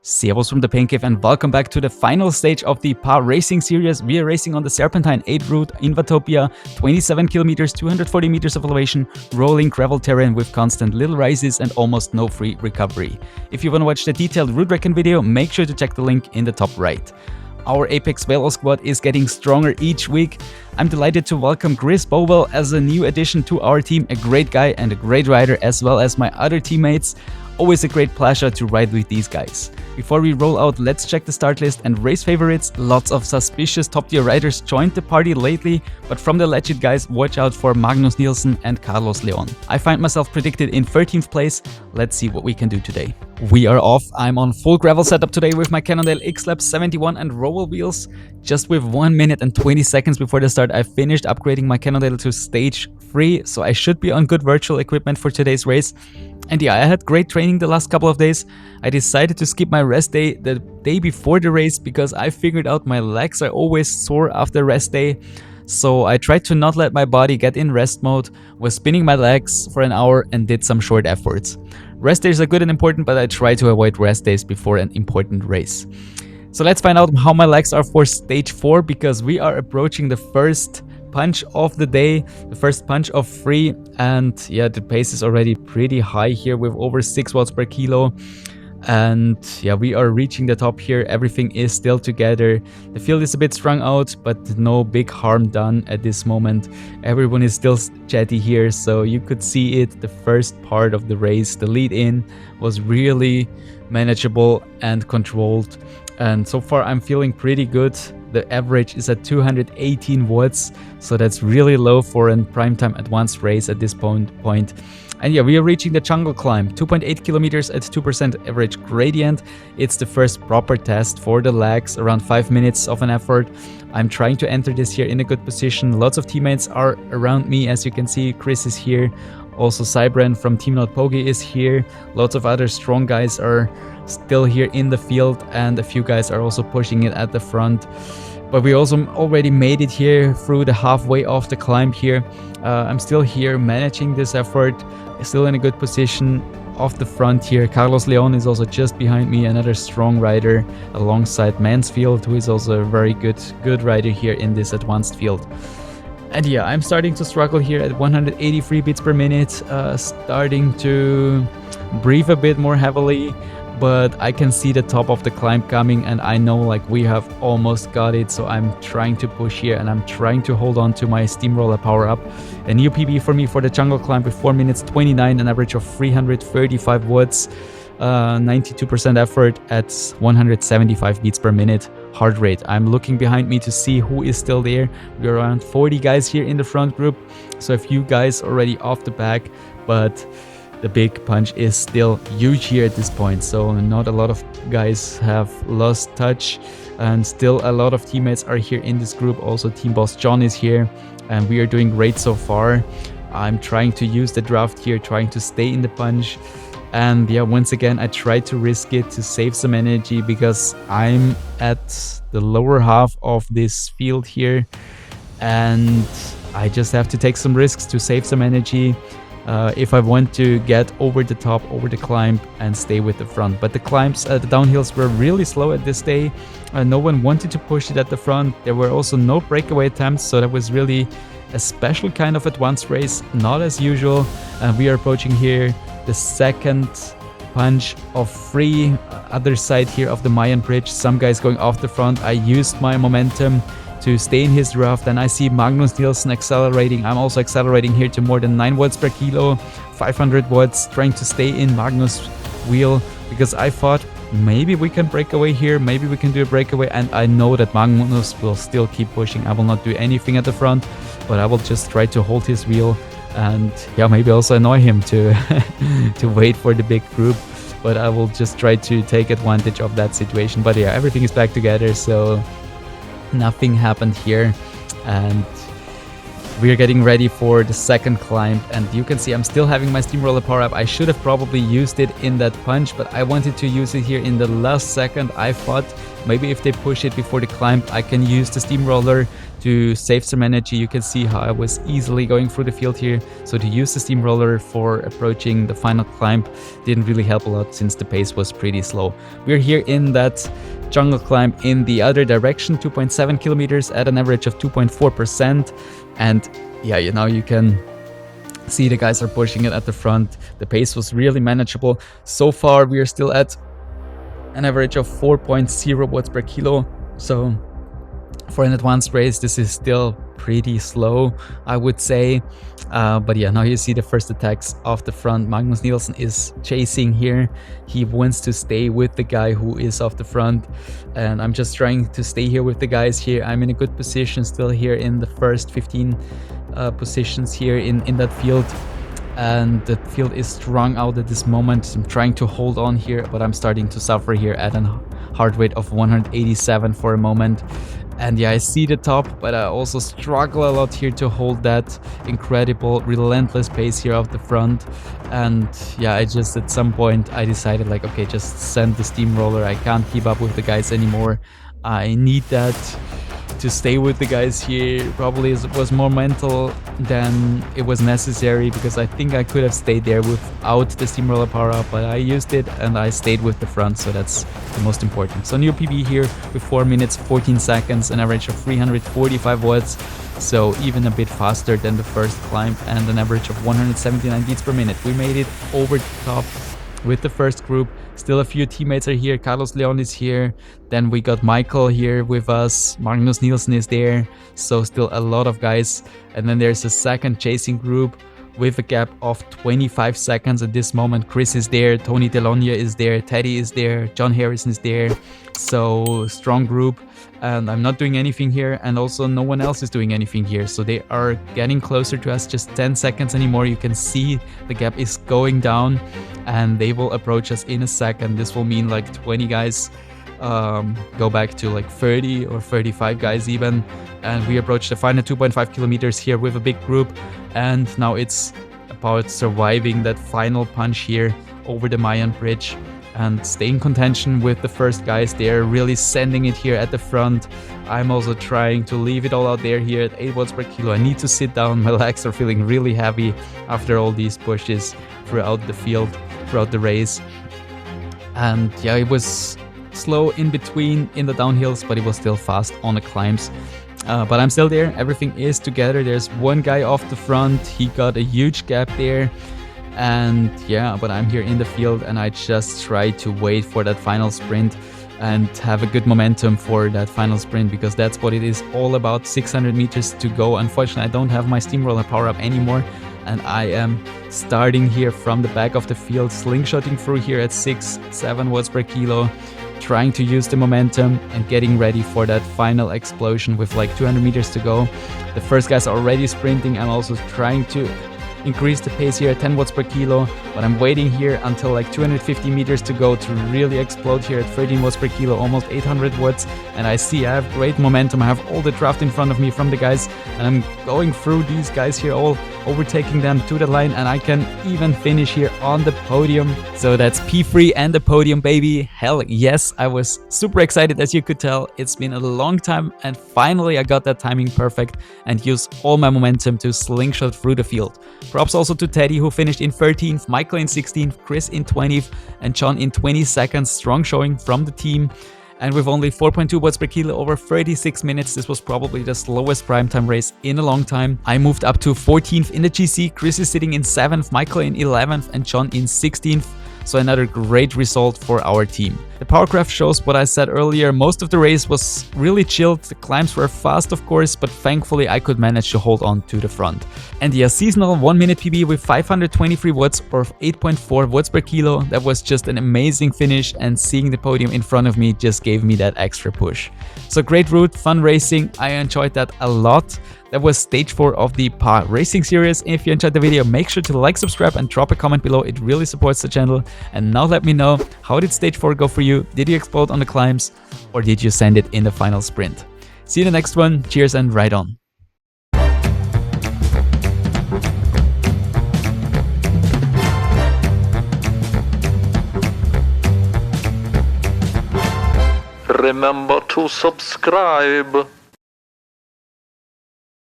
Servus from the Pain Cave and welcome back to the final stage of the A-PEX Racing series. We are racing on the Serpentine 8 route in Watopia, 27 kilometers, 240 meters of elevation, rolling gravel terrain with constant little rises and almost no free recovery. If you want to watch the detailed route recon video, make sure to check the link in the top right. Our A-PEX VELO squad is getting stronger each week. I'm delighted to welcome Chris Bowell as a new addition to our team, a great guy and a great rider, as well as my other teammates. Always a great pleasure to ride with these guys. Before we roll out, let's check the start list and race favorites. Lots of suspicious top tier riders joined the party lately, but from the legit guys, watch out for Magnus Nielsen and Carlos Leon. I find myself predicted in 13th place. Let's see what we can do today. We are off. I'm on full gravel setup today with my Cannondale X-Lab 71 and Rowell wheels. Just with 1 minute and 20 seconds before the start, I finished upgrading my Cannondale to stage 3, so I should be on good virtual equipment for today's race. And yeah, I had great training the last couple of days. I decided to skip my rest day the day before the race because I figured out my legs are always sore after rest day. So I tried to not let my body get in rest mode, was spinning my legs for an hour and did some short efforts. Rest days are good and important, but I try to avoid rest days before an important race. So let's find out how my legs are for stage 4 because we are approaching the first punch of the day, the first punch of 3, and yeah, the pace is already pretty high here with over 6 watts per kilo. And yeah, we are reaching the top here. Everything is still together. The field is a bit strung out, but no big harm done at this moment. Everyone is still chatty here, so you could see it. The first part of the race, the lead in, was really manageable and controlled. And so far I'm feeling pretty good. The average is at 218 watts, so that's really low for a primetime advanced race at this point. And yeah, we are reaching the jungle climb, 2.8 kilometers at 2% average gradient. It's the first proper test for the legs, around 5 minutes of an effort. I'm trying to enter this here in a good position. Lots of teammates are around me, as you can see. Chris is here. Also Cybran from Team Not Pogi is here. Lots of other strong guys are still here in the field, and a few guys are also pushing it at the front. But we also already made it here through the halfway of the climb here. I'm still here managing this effort, still in a good position off the front here. Carlos Leon is also just behind me, another strong rider alongside Mansfield, who is also a very good rider here in this advanced field. And yeah, I'm starting to struggle here at 183 beats per minute, starting to breathe a bit more heavily. But I can see the top of the climb coming, and I know like we have almost got it, so I'm trying to push here and I'm trying to hold on to my steamroller power up. A new PB for me for the jungle climb with 4 minutes 29, an average of 335 watts, 92% effort at 175 beats per minute heart rate. I'm looking behind me to see who is still there. We're around 40 guys here in the front group, so a few guys already off the back, but the big punch is still huge here at this point, so not a lot of guys have lost touch, and still a lot of teammates are here in this group. Also team boss John is here, and we are doing great so far. I'm trying to use the draft here, trying to stay in the punch, and yeah, once again I try to risk it to save some energy because I'm at the lower half of this field here, and I just have to take some risks to save some energy if I want to get over the top, over the climb, and stay with the front. But the climbs, the downhills were really slow at this day. No one wanted to push it at the front. There were also no breakaway attempts, so that was really a special kind of advanced race, not as usual. We are approaching here the second punch of 3, other side here of the Mayan Bridge. Some guys going off the front. I used my momentum to stay in his draft, and I see Magnus Nielsen accelerating. I'm also accelerating here to more than 9 watts per kilo, 500 watts, trying to stay in Magnus' wheel because I thought maybe we can break away here, maybe we can do a breakaway, and I know that Magnus will still keep pushing. I will not do anything at the front, but I will just try to hold his wheel and yeah, maybe also annoy him to to wait for the big group, but I will just try to take advantage of that situation. But yeah, everything is back together, so nothing happened here, and we're getting ready for the second climb. And you can see I'm still having my steamroller power up. I should have probably used it in that punch, but I wanted to use it here in the last second. I thought maybe if they push it before the climb, I can use the steamroller to save some energy. You can see how I was easily going through the field here. So to use the steamroller for approaching the final climb didn't really help a lot since the pace was pretty slow. We're here in that jungle climb in the other direction, 2.7 kilometers at an average of 2.4%. And yeah, now you can see the guys are pushing it at the front. The pace was really manageable. So far, we are still at an average of 4.0 watts per kilo. So for an advanced race, this is still pretty slow, I would say. But yeah, now you see the first attacks off the front. Magnus Nielsen is chasing here. He wants to stay with the guy who is off the front. And I'm just trying to stay here with the guys here. I'm in a good position still here in the first 15 positions here in that field. And the field is strung out at this moment. I'm trying to hold on here, but I'm starting to suffer here at a heart rate of 187 for a moment. And yeah, I see the top, but I also struggle a lot here to hold that incredible, relentless pace here off the front. And yeah, I just at some point I decided like, okay, just send the steamroller. I can't keep up with the guys anymore. I need that to stay with the guys here. Probably it was more mental than it was necessary, because I think I could have stayed there without the steamroller power up, but I used it and I stayed with the front, so that's the most important. So new PB here with 4 minutes 14 seconds, an average of 345 watts, so even a bit faster than the first climb, and an average of 179 beats per minute. We made it over the top with the first group. Still a few teammates are here. Carlos Leon is here. Then we got Michael here with us. Magnus Nielsen is there. So still a lot of guys. And then there's a second chasing group with a gap of 25 seconds at this moment. Chris is there. Tony Delonia is there. Teddy is there. John Harrison is there. So strong group. And I'm not doing anything here, and also no one else is doing anything here. So they are getting closer to us, just 10 seconds anymore. You can see the gap is going down, and they will approach us in a second. This will mean like 20 guys go back to like 30 or 35 guys even. And we approach the final 2.5 kilometers here with a big group. And now it's about surviving that final punch here over the Mayan Bridge and stay in contention with the first guys. They're really sending it here at the front. I'm also trying to leave it all out there here at 8 watts per kilo. I need to sit down. My legs are feeling really heavy after all these pushes throughout the field, throughout the race. And yeah, it was slow in between in the downhills, but it was still fast on the climbs. But I'm still there. Everything is together. There's one guy off the front. He got a huge gap there. And yeah, but I'm here in the field, and I just try to wait for that final sprint and have a good momentum for that final sprint, because that's what it is all about. 600 meters to go. Unfortunately, I don't have my steamroller power up anymore, and I am starting here from the back of the field, slingshotting through here at 6-7 watts per kilo, trying to use the momentum and getting ready for that final explosion with like 200 meters to go. The first guys are already sprinting. I'm also trying to increase the pace here at 10 watts per kilo, but I'm waiting here until like 250 meters to go to really explode here at 13 watts per kilo, almost 800 watts. And I see I have great momentum. I have all the draft in front of me from the guys, and I'm going through these guys here, all overtaking them to the line, and I can even finish here on the podium. So that's P3 and the podium, baby. Hell yes, I was super excited, as you could tell. It's been a long time, and finally I got that timing perfect and used all my momentum to slingshot through the field. Props also to Teddy, who finished in 13th, Michael in 16th, Chris in 20th, and John in 22nd. Strong showing from the team. And with only 4.2 watts per kilo over 36 minutes, this was probably the slowest primetime race in a long time. I moved up to 14th in the GC. Chris is sitting in 7th, Michael in 11th, and John in 16th. So another great result for our team. The power graph shows what I said earlier. Most of the race was really chilled. The climbs were fast, of course, but thankfully I could manage to hold on to the front. And the seasonal 1 minute PB with 523 watts or 8.4 watts per kilo. That was just an amazing finish, and seeing the podium in front of me just gave me that extra push. So great route, fun racing. I enjoyed that a lot. That was stage 4 of the PA Racing series. If you enjoyed the video, make sure to like, subscribe, and drop a comment below. It really supports the channel. And now let me know, how did stage 4 go for you? Did you explode on the climbs, or did you send it in the final sprint? See you in the next one. Cheers and ride on. Remember to subscribe.